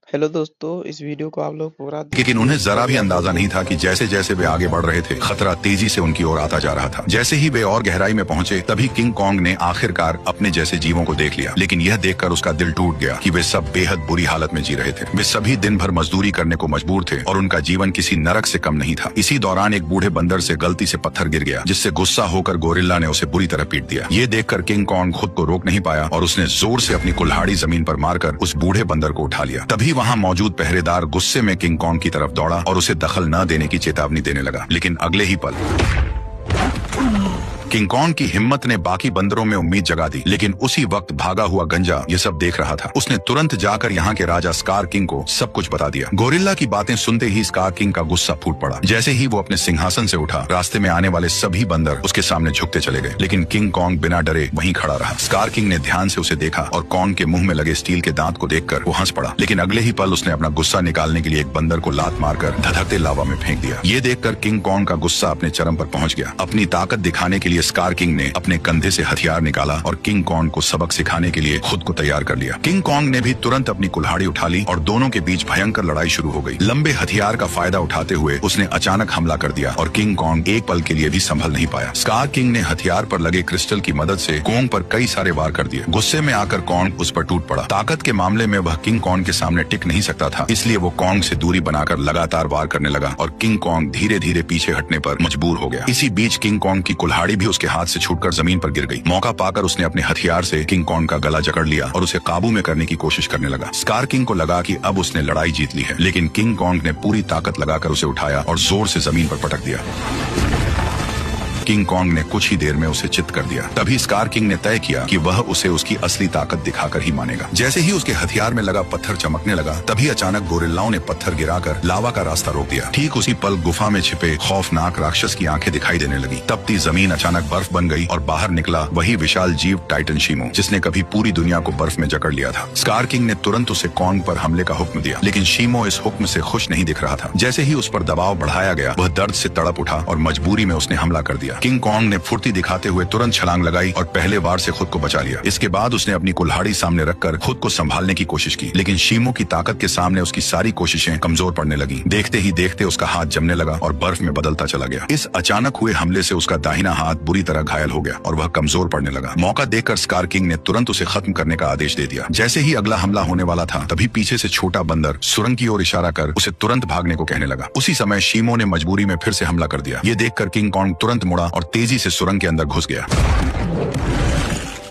Hello दोस्तों, इस video को आप लोग पूरा लेकिन उन्हें जरा भी अंदाजा नहीं था कि जैसे जैसे वे आगे बढ़ रहे थे, खतरा तेजी से उनकी ओर आता जा रहा था। जैसे ही वे और गहराई में पहुंचे, तभी किंग कॉन्ग ने आखिरकार अपने जैसे जीवों को देख लिया। लेकिन यह देखकर उसका दिल टूट गया कि वे सब बेहद बुरी हालत में जी रहे थे। वे सभी दिन भर मजदूरी करने को मजबूर थे और उनका जीवन किसी नरक से कम नहीं था। इसी दौरान एक बूढ़े बंदर से गलती से पत्थर गिर गया, जिससे गुस्सा होकर गोरिल्ला ने उसे बुरी तरह पीट दिया। ये देखकर किंग कॉन्ग खुद को रोक नहीं पाया और उसने जोर से अपनी कुल्हाड़ी जमीन पर मारकर उस बूढ़े बंदर को उठा लिया। तभी वहां मौजूद पहरेदार गुस्से में किंग कॉन्ग की तरफ दौड़ा और उसे दखल न देने की चेतावनी देने लगा। लेकिन अगले ही पल किंग कॉन्ग की हिम्मत ने बाकी बंदरों में उम्मीद जगा दी। लेकिन उसी वक्त भागा हुआ गंजा ये सब देख रहा था। उसने तुरंत जाकर यहाँ के राजा स्कार किंग को सब कुछ बता दिया। गोरिल्ला की बातें सुनते ही स्कार किंग का गुस्सा फूट पड़ा। जैसे ही वो अपने सिंहासन से उठा, रास्ते में आने वाले सभी बंदर उसके सामने झुकते चले गए। लेकिन किंग कॉन्ग बिना डरे वहीं खड़ा रहा। स्कार किंग ने ध्यान से उसे देखा और कॉन्ग के मुंह में लगे स्टील के दांत को देखकर वो हंस पड़ा। लेकिन अगले ही पल उसने अपना गुस्सा निकालने के लिए एक बंदर को लात मारकर धधकते लावा में फेंक दिया। ये देखकर किंग कॉन्ग का गुस्सा अपने चरम पर पहुंच गया। अपनी ताकत दिखाने के लिए स्कार किंग ने अपने कंधे से हथियार निकाला और किंग कॉन्ग को सबक सिखाने के लिए खुद को तैयार कर लिया। किंग कॉन्ग ने भी तुरंत अपनी कुल्हाड़ी उठा ली और दोनों के बीच भयंकर लड़ाई शुरू हो गई। लंबे हथियार का फायदा उठाते हुए उसने अचानक हमला कर दिया और किंग कॉन्ग एक पल के लिए भी संभल नहीं पाया। स्कार किंग ने हथियार पर लगे क्रिस्टल की मदद से कॉन्ग पर कई सारे वार कर दिए। गुस्से में आकर कॉन्ग उस पर टूट पड़ा। ताकत के मामले में वह किंग कॉन्ग के सामने टिक नहीं सकता था, इसलिए वो कॉन्ग से दूरी बनाकर लगातार वार करने लगा और किंग कॉन्ग धीरे धीरे पीछे हटने पर मजबूर हो गया। इसी बीच किंग कॉन्ग की कुल्हाड़ी भी उसके हाथ से छूटकर जमीन पर गिर गई। मौका पाकर उसने अपने हथियार से किंग कॉन्ग का गला जकड़ लिया और उसे काबू में करने की कोशिश करने लगा। स्कार किंग को लगा कि अब उसने लड़ाई जीत ली है, लेकिन किंग कॉन्ग ने पूरी ताकत लगाकर उसे उठाया और जोर से जमीन पर पटक दिया। किंग कॉन्ग ने कुछ ही देर में उसे चित कर दिया। तभी स्कार किंग ने तय किया कि वह उसे उसकी असली ताकत दिखाकर ही मानेगा। जैसे ही उसके हथियार में लगा पत्थर चमकने लगा, तभी अचानक गोरिल्लाओं ने पत्थर गिराकर लावा का रास्ता रोक दिया। ठीक उसी पल गुफा में छिपे खौफनाक राक्षस की आंखें दिखाई देने लगी। तपती जमीन अचानक बर्फ बन गई और बाहर निकला वही विशाल जीव टाइटन शीमो, जिसने कभी पूरी दुनिया को बर्फ में जकड़ लिया था। स्कार किंग ने तुरंत उसे कॉन्ग पर हमले का हुक्म दिया, लेकिन शीमो इस हुक्म से खुश नहीं दिख रहा था। जैसे ही उस पर दबाव बढ़ाया गया, वह दर्द से तड़प उठा और मजबूरी में उसने हमला कर दिया। किंग कॉन्ग ने फुर्ती दिखाते हुए तुरंत छलांग लगाई और पहले वार से खुद को बचा लिया। इसके बाद उसने अपनी कुल्हाड़ी सामने रखकर खुद को संभालने की कोशिश की, लेकिन शीमो की ताकत के सामने उसकी सारी कोशिशें कमजोर पड़ने लगी। देखते ही देखते उसका हाथ जमने लगा और बर्फ में बदलता चला गया। इस अचानक हुए हमले से उसका दाहिना हाथ बुरी तरह घायल हो गया और वह कमजोर पड़ने लगा। मौका देखकर स्कार किंग ने तुरंत उसे खत्म करने का आदेश दे दिया। जैसे ही अगला हमला होने वाला था, तभी पीछे से छोटा बंदर सुरंग की ओर इशारा कर उसे तुरंत भागने को कहने लगा। उसी समय शीमो ने मजबूरी में फिर से हमला कर दिया। ये देखकर किंग कॉन्ग तुरंत मुड़ा और तेजी से सुरंग के अंदर घुस गया।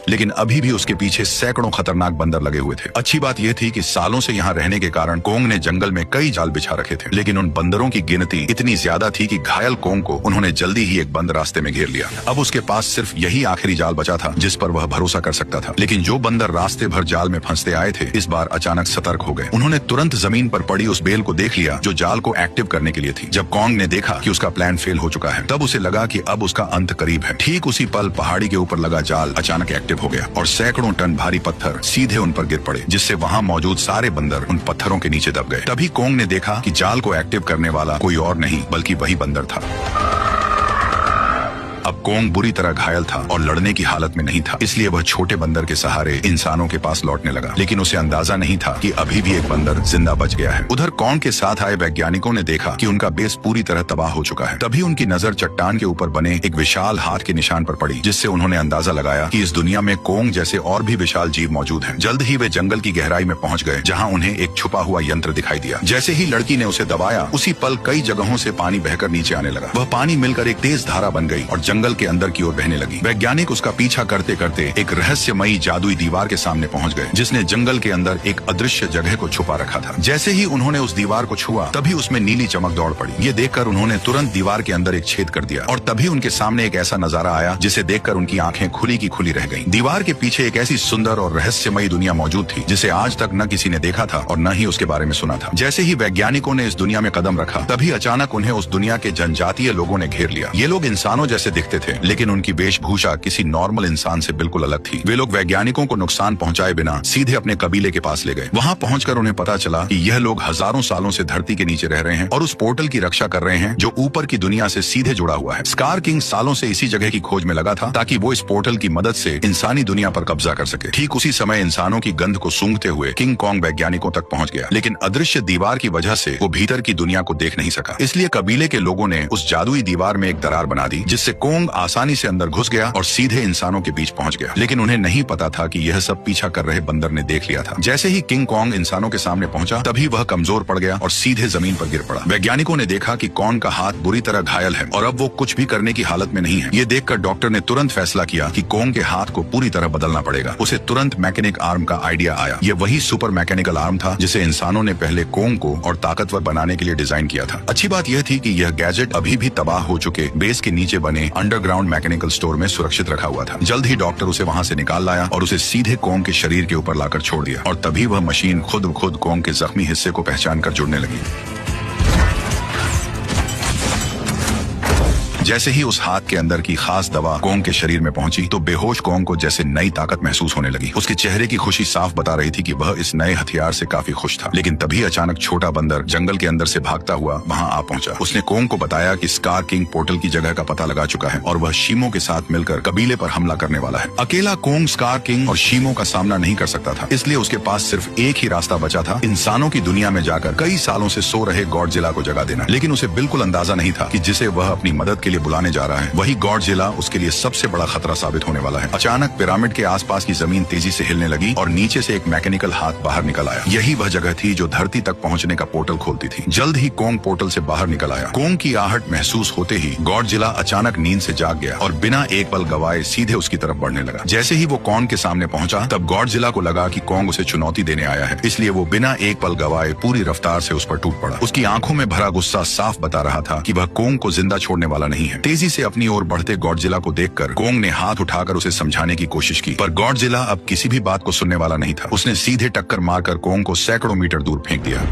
लेकिन अभी भी उसके पीछे सैकड़ों खतरनाक बंदर लगे हुए थे। अच्छी बात यह थी कि सालों से यहाँ रहने के कारण कोंग ने जंगल में कई जाल बिछा रखे थे, लेकिन उन बंदरों की गिनती इतनी ज्यादा थी कि घायल कोंग को उन्होंने जल्दी ही एक बंद रास्ते में घेर लिया। अब उसके पास सिर्फ यही आखिरी जाल बचा था जिस पर वह भरोसा कर सकता था। लेकिन जो बंदर रास्ते भर जाल में फंसते आए थे, इस बार अचानक सतर्क हो गए। उन्होंने तुरंत जमीन पर पड़ी उस बेल को देख लिया जो जाल को एक्टिव करने के लिए थी। जब कोंग ने देखा कि उसका प्लान फेल हो चुका है, तब उसे लगा कि अब उसका अंत करीब है। ठीक उसी पल पहाड़ी के ऊपर लगा जाल अचानक एक्टिव हो गया और सैकड़ों टन भारी पत्थर सीधे उन पर गिर पड़े, जिससे वहां मौजूद सारे बंदर उन पत्थरों के नीचे दब गए। तभी कोंग ने देखा कि जाल को एक्टिव करने वाला कोई और नहीं बल्कि वही बंदर था। अब कोंग बुरी तरह घायल था और लड़ने की हालत में नहीं था, इसलिए वह छोटे बंदर के सहारे इंसानों के पास लौटने लगा। लेकिन उसे अंदाजा नहीं था कि अभी भी एक बंदर जिंदा बच गया है। उधर कोंग के साथ आए वैज्ञानिकों ने देखा कि उनका बेस पूरी तरह तबाह हो चुका है। तभी उनकी नजर चट्टान के ऊपर बने एक विशाल हाथ के निशान पर पड़ी, जिससे उन्होंने अंदाजा लगाया कि इस दुनिया में कोंग जैसे और भी विशाल जीव मौजूद हैं। जल्द ही वे जंगल की गहराई में पहुंच गए, जहां उन्हें एक छुपा हुआ यंत्र दिखाई दिया। जैसे ही लड़की ने उसे दबाया, उसी पल कई जगहों से पानी बहकर नीचे आने लगा। वह पानी मिलकर एक तेज धारा बन गई और जंगल के अंदर की ओर बहने लगी। वैज्ञानिक उसका पीछा करते करते एक रहस्यमयी जादुई दीवार के सामने पहुंच गए, जिसने जंगल के अंदर एक अदृश्य जगह को छुपा रखा था। जैसे ही उन्होंने उस दीवार को छुआ, तभी उसमें नीली चमक दौड़ पड़ी। ये देखकर उन्होंने तुरंत दीवार के अंदर एक छेद कर दिया और तभी उनके सामने एक ऐसा नजारा आया जिसे देखकर उनकी आंखें खुली की खुली रह गईं। दीवार के पीछे एक ऐसी सुंदर और रहस्यमयी दुनिया मौजूद थी जिसे आज तक न किसी ने देखा था और न ही उसके बारे में सुना था। जैसे ही वैज्ञानिकों ने इस दुनिया में कदम रखा, तभी अचानक उन्हें उस दुनिया के जनजातीय लोगों ने घेर लिया। ये लोग इंसानों जैसे दिखते जैसे थे, लेकिन उनकी वेशभूषा किसी नॉर्मल इंसान से बिल्कुल अलग थी। वे लोग वैज्ञानिकों को नुकसान पहुंचाए बिना सीधे अपने कबीले के पास ले गए। वहां पहुंचकर उन्हें पता चला कि यह लोग हजारों सालों से धरती के नीचे रह रहे हैं और उस पोर्टल की रक्षा कर रहे हैं जो ऊपर की दुनिया से सीधे जुड़ा हुआ है। स्कार किंग सालों से इसी जगह की खोज में लगा था ताकि वो इस पोर्टल की मदद से इंसानी दुनिया पर कब्जा कर सके। ठीक उसी समय इंसानों की गंध को सूंघते हुए किंग कॉन्ग वैज्ञानिकों तक पहुंच गया, लेकिन अदृश्य दीवार की वजह से वो भीतर की दुनिया को देख नहीं सका। इसलिए कबीले के लोगों ने उस जादुई दीवार में एक दरार बना दी, जिससे कॉन्ग आसानी से अंदर घुस गया और सीधे इंसानों के बीच पहुंच गया। लेकिन उन्हें नहीं पता था कि यह सब पीछा कर रहे बंदर ने देख लिया था। जैसे ही किंग कॉन्ग इंसानों के सामने पहुंचा, तभी वह कमजोर पड़ गया और सीधे जमीन पर गिर पड़ा। वैज्ञानिकों ने देखा कि कॉन्ग का हाथ बुरी तरह घायल है और अब वो कुछ भी करने की हालत में नहीं है। ये देखकर डॉक्टर ने तुरंत फैसला किया कि कॉन्ग के हाथ को पूरी तरह बदलना पड़ेगा। उसे तुरंत मैकेनिक आर्म का आइडिया आया। ये वही सुपर मैकेनिकल आर्म था जिसे इंसानों ने पहले कॉन्ग को और ताकतवर बनाने के लिए डिजाइन किया था। अच्छी बात यह थी कि यह गैजेट अभी भी तबाह हो चुके बेस के नीचे बने अंडरग्राउंड मैकेनिकल स्टोर में सुरक्षित रखा हुआ था। जल्द ही डॉक्टर उसे वहां से निकाल लाया और उसे सीधे कॉन्ग के शरीर के ऊपर लाकर छोड़ दिया, और तभी वह मशीन खुद ब खुद कॉन्ग के जख्मी हिस्से को पहचान कर जुड़ने लगी। जैसे ही उस हाथ के अंदर की खास दवा कॉन्ग के शरीर में पहुंची तो बेहोश कॉन्ग को जैसे नई ताकत महसूस होने लगी। उसके चेहरे की खुशी साफ बता रही थी कि वह इस नए हथियार से काफी खुश था। लेकिन तभी अचानक छोटा बंदर जंगल के अंदर से भागता हुआ वहां आ पहुंचा। उसने कॉन्ग को बताया कि स्कार किंग पोर्टल की जगह का पता लगा चुका है और वह शीमो के साथ मिलकर कबीले पर हमला करने वाला है। अकेला कॉन्ग स्कार किंग और शीमो का सामना नहीं कर सकता था, इसलिए उसके पास सिर्फ एक ही रास्ता बचा था, इंसानों की दुनिया में जाकर कई सालों से सो रहे गॉडजिला को जगा देना। लेकिन उसे बिल्कुल अंदाजा नहीं था कि जिसे वह अपनी मदद के लिए बुलाने जा रहा है वही गॉडजिला उसके लिए सबसे बड़ा खतरा साबित होने वाला है। अचानक पिरामिड के आसपास की जमीन तेजी से हिलने लगी और नीचे से एक मैकेनिकल हाथ बाहर निकल आया। यही वह जगह थी जो धरती तक पहुंचने का पोर्टल खोलती थी। जल्द ही कॉन्ग पोर्टल से बाहर निकल आया। कॉन्ग की आहट महसूस होते ही गॉडजिला अचानक नींद से जाग गया और बिना एक पल गवाए सीधे उसकी तरफ बढ़ने लगा। जैसे ही वो कॉन्ग के सामने पहुंचा तब गॉडजिला को लगा कि कॉन्ग उसे चुनौती देने आया है, इसलिए वो बिना एक पल गवाए पूरी रफ्तार से उस पर टूट पड़ा। उसकी आंखों में भरा गुस्सा साफ बता रहा था कि वह कॉन्ग को जिंदा छोड़ने वाला नहीं है। तेजी से अपनी ओर बढ़ते गॉडजिला को देखकर कॉन्ग ने हाथ उठाकर उसे समझाने की कोशिश की, पर गॉडजिला अब किसी भी बात को सुनने वाला नहीं था। उसने सीधे टक्कर मारकर कॉन्ग को सैकड़ों मीटर दूर फेंक दिया।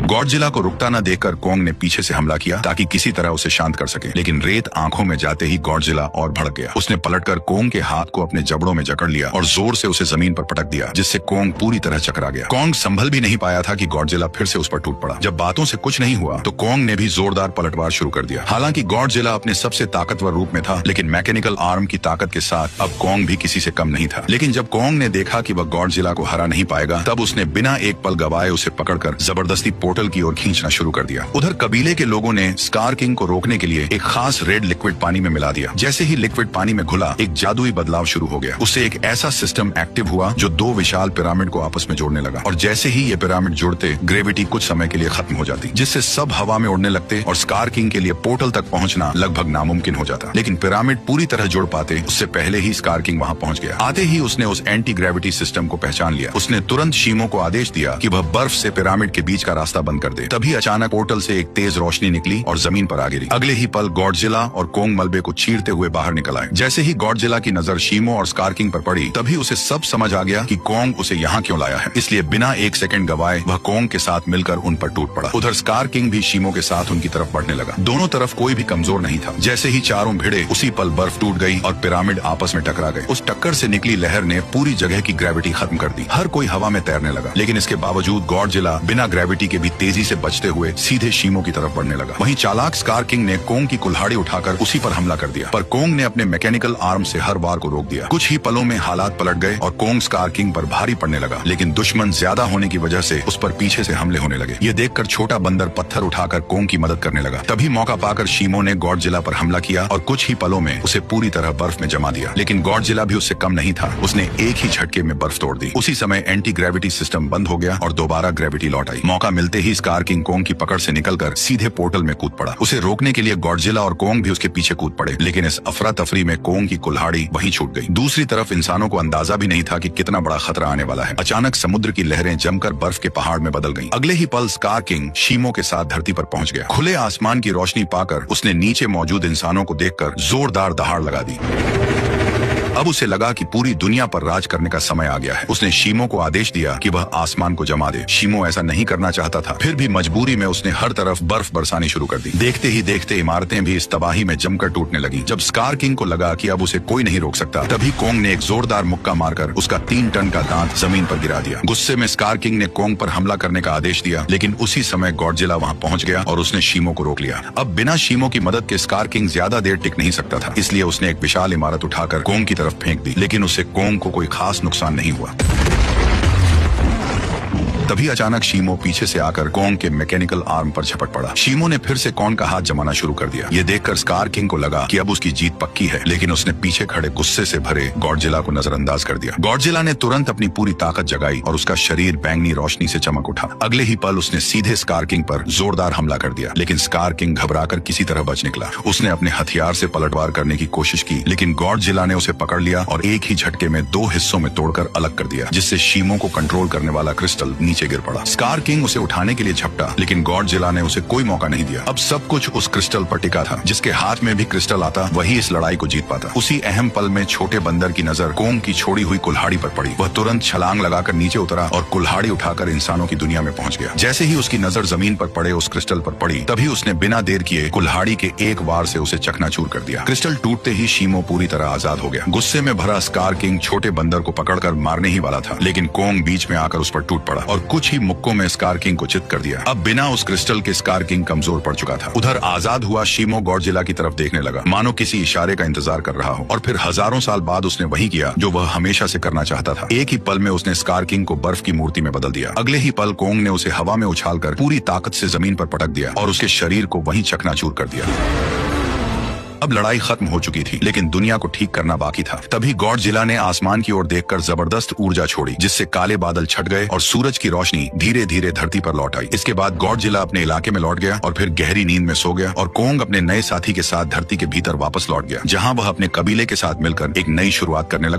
गॉडजिला को रुकता न देखकर कॉन्ग ने पीछे से हमला किया ताकि किसी तरह उसे शांत कर सके, लेकिन रेत आंखों में जाते ही गॉडजिला और भड़क गया। उसने पलटकर कॉन्ग के हाथ को अपने जबड़ों में जकड़ लिया और जोर से उसे जमीन पर पटक दिया, जिससे कॉन्ग पूरी तरह चकरा गया। कॉन्ग संभल भी नहीं पाया था कि गॉडजिला फिर से उस पर टूट पड़ा। जब बातों से कुछ नहीं हुआ तो कॉन्ग ने भी जोरदार पलटवार शुरू कर दिया। हालांकि गॉडजिला अपने सबसे ताकतवर रूप में था, लेकिन मैकेनिकल आर्म की ताकत के साथ अब कॉन्ग भी किसी से कम नहीं था। लेकिन जब कॉन्ग ने देखा कि वह गॉडजिला को हरा नहीं पाएगा, तब उसने बिना एक पल गवाए उसे पकड़कर जबरदस्ती पोर्टल की ओर खींचना शुरू कर दिया। उधर कबीले के लोगों ने स्कार किंग को रोकने के लिए एक खास रेड लिक्विड पानी में मिला दिया। जैसे ही लिक्विड पानी में घुला, एक जादुई बदलाव शुरू हो गया। उससे एक ऐसा सिस्टम एक्टिव हुआ जो दो विशाल पिरामिड को आपस में जोड़ने लगा, और जैसे ही ये पिरामिड जुड़ते ग्रेविटी कुछ समय के लिए खत्म हो जाती, जिससे सब हवा में उड़ने लगते और स्कार किंग के लिए पोर्टल तक पहुंचना लगभग नामुमकिन हो जाता। लेकिन पिरामिड पूरी तरह जुड़ पाते उससे पहले ही स्कार किंग वहां पहुंच गया। आते ही उसने उस एंटी ग्रेविटी सिस्टम को पहचान लिया। उसने तुरंत शीमो को आदेश दिया कि वह बर्फ से पिरामिड के बीच का रास्ता बंद कर दे। तभी अचानक पोर्टल से एक तेज रोशनी निकली और जमीन पर आ गिरी। अगले ही पल गॉडजिला और कॉन्ग मलबे को चीरते हुए बाहर निकल आए। जैसे ही गॉडजिला की नजर शीमो और स्कार किंग पर पड़ी, तभी उसे सब समझ आ गया कि कॉन्ग उसे यहाँ क्यों लाया है। इसलिए बिना एक सेकंड गवाए वह कॉन्ग के साथ मिलकर उन पर टूट पड़ा। उधर स्कार किंग भी शीमो के साथ उनकी तरफ बढ़ने लगा। दोनों तरफ कोई भी कमजोर नहीं था। जैसे ही चारों भिड़े, उसी पल बर्फ टूट गई और पिरामिड आपस में टकरा गए। उस टक्कर से निकली लहर ने पूरी जगह की ग्रेविटी खत्म कर दी। हर कोई हवा में तैरने लगा, लेकिन इसके बावजूद गॉडजिला बिना ग्रेविटी के भी तेजी से बचते हुए सीधे शीमो की तरफ बढ़ने लगा। वहीं चालाक स्कार किंग ने कॉन्ग की कुल्हाड़ी उठाकर उसी पर हमला कर दिया, पर कॉन्ग ने अपने मैकेनिकल आर्म से हर वार को रोक दिया। कुछ ही पलों में हालात पलट गए और कॉन्ग स्कार किंग पर भारी पड़ने लगा, लेकिन दुश्मन ज्यादा होने की वजह से उस पर पीछे से हमले होने लगे। ये देखकर छोटा बंदर पत्थर उठाकर कॉन्ग की मदद करने लगा। तभी मौका पाकर शीमो ने गॉडजिला पर हमला किया और कुछ ही पलों में उसे पूरी तरह बर्फ में जमा दिया। लेकिन गॉडजिला भी उससे कम नहीं था। उसने एक ही झटके में बर्फ तोड़ दी। उसी समय एंटी ग्रेविटी सिस्टम बंद हो गया और दोबारा ग्रेविटी लौट आई। मौका मिलते ही स्कार किंग कॉन्ग की पकड़ से निकलकर सीधे पोर्टल में कूद पड़ा। उसे रोकने के लिए गॉडजिला और कॉन्ग भी उसके पीछे कूद पड़े, लेकिन इस अफरा तफरी में कॉन्ग की कुल्हाड़ी वहीं छूट गई। दूसरी तरफ इंसानों को अंदाजा भी नहीं था कि कितना बड़ा खतरा आने वाला है। अचानक समुद्र की लहरें जमकर बर्फ के पहाड़ में बदल गईं। अगले ही पल स्कार किंग शीमो के साथ धरती पर पहुंच गया। खुले आसमान की रोशनी पाकर उसने नीचे मौजूद इंसानों को देखकर जोरदार दहाड़ लगा दी। अब उसे लगा कि पूरी दुनिया पर राज करने का समय आ गया है। उसने शीमो को आदेश दिया कि वह आसमान को जमा दे। शीमो ऐसा नहीं करना चाहता था, फिर भी मजबूरी में उसने हर तरफ बर्फ बरसानी शुरू कर दी। देखते ही देखते इमारतें भी इस तबाही में जमकर टूटने लगी। जब स्कार किंग को लगा कि अब उसे कोई नहीं रोक सकता, तभी कोंग ने एक जोरदार मुक्का मारकर उसका 3 टन का दांत जमीन पर गिरा दिया। गुस्से में स्कार किंग ने कोंग पर हमला करने का आदेश दिया, लेकिन उसी समय गॉडजिला वहां पहुंच गया और उसने शीमो को रोक लिया। अब बिना शीमो की मदद के स्कार किंग ज्यादा देर टिक नहीं सकता था, इसलिए उसने एक विशाल इमारत उठाकर कोंग की तरफ फेंक दी, लेकिन उससे कोंग को कोई खास नुकसान नहीं हुआ। तभी अचानक शीमो पीछे से आकर कोंग के मैकेनिकल आर्म पर झपट पड़ा। शीमो ने फिर से कोंग का हाथ जमाना शुरू कर दिया। ये देखकर स्कार किंग को लगा कि अब उसकी जीत पक्की है, लेकिन उसने पीछे खड़े गुस्से से भरे गॉडजिला को नजरअंदाज कर दिया। गॉडजिला ने तुरंत अपनी पूरी ताकत जगाई और उसका शरीर बैंगनी रोशनी से चमक उठा। अगले ही पल उसने सीधे स्कार किंग पर जोरदार हमला कर दिया, लेकिन स्कार किंग घबराकर किसी तरह बच निकला। उसने अपने हथियार से पलटवार करने की कोशिश की, लेकिन गॉडजिला ने उसे पकड़ लिया और एक ही झटके में 2 हिस्सों में तोड़कर अलग कर दिया, जिससे शीमो को कंट्रोल करने वाला क्रिस्टल नीचे गिर पड़ा। स्कार किंग उसे उठाने के लिए झपटा, लेकिन गॉडजिला ने उसे कोई मौका नहीं दिया। अब सब कुछ उस क्रिस्टल पर टिका था। जिसके हाथ में भी क्रिस्टल आता, वही इस लड़ाई को जीत पाता। उसी अहम पल में छोटे बंदर की नजर कोंग की छोड़ी हुई कुल्हाड़ी पर पड़ी। वह तुरंत छलांग लगाकर नीचे उतरा और कुल्हाड़ी उठाकर इंसानों की दुनिया में पहुंच गया। जैसे ही उसकी नजर जमीन पर पड़े उस क्रिस्टल पर पड़ी, तभी उसने बिना देर किए कुल्हाड़ी के एक वार से उसे चकनाचूर कर दिया। क्रिस्टल टूटते ही शीमो पूरी तरह आजाद हो गया। गुस्से में भरा स्कार किंग छोटे बंदर को पकड़कर मारने ही वाला था, लेकिन कोंग बीच में आकर उस पर टूट पड़ा और कुछ ही मुक्कों में स्कार किंग को चित कर दिया। अब बिना उस क्रिस्टल के स्कार किंग कमजोर पड़ चुका था। उधर आजाद हुआ शीमो गॉडजिला की तरफ देखने लगा, मानो किसी इशारे का इंतजार कर रहा हो, और फिर हजारों साल बाद उसने वही किया जो वह हमेशा से करना चाहता था। एक ही पल में उसने स्कार किंग को बर्फ की मूर्ति में बदल दिया। अगले ही पल कोंग ने उसे हवा में उछालकर पूरी ताकत से जमीन पर पटक दिया और उसके शरीर को वहीं चकनाचूर कर दिया। अब लड़ाई खत्म हो चुकी थी, लेकिन दुनिया को ठीक करना बाकी था। तभी गॉडजिला ने आसमान की ओर देखकर जबरदस्त ऊर्जा छोड़ी, जिससे काले बादल छट गए और सूरज की रोशनी धीरे धीरे धरती पर लौट आई। इसके बाद गॉडजिला अपने इलाके में लौट गया और फिर गहरी नींद में सो गया, और कोंग अपने नए साथी के साथ धरती के भीतर वापस लौट गया, जहां वह अपने कबीले के साथ मिलकर एक नई शुरुआत करने लगा।